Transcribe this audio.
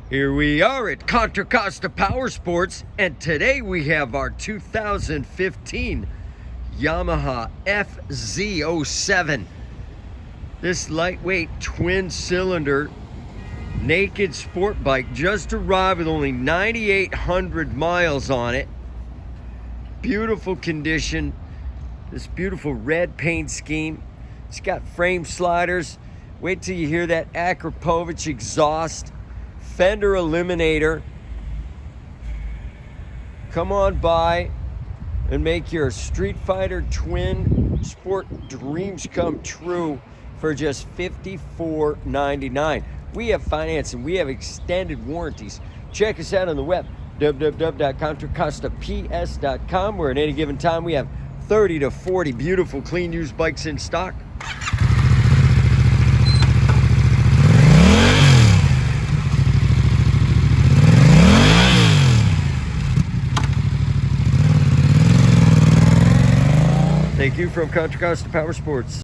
Here we are at Contra Costa Powersports, and today we have our 2015 Yamaha FZ-07. This lightweight twin-cylinder naked sport bike just arrived with only 9,800 miles on it. Beautiful condition. This beautiful red paint scheme. It's got frame sliders. Wait till you hear that Akrapovic exhaust. Fender eliminator. Come on by and make your Street Fighter twin sport dreams come true for just $54.99. We have financing, we have extended warranties. Check us out on the web, www.contracostaps.com, where at any given time we have 30 to 40 beautiful clean used bikes in stock. Thank you from Contra Costa Powersports.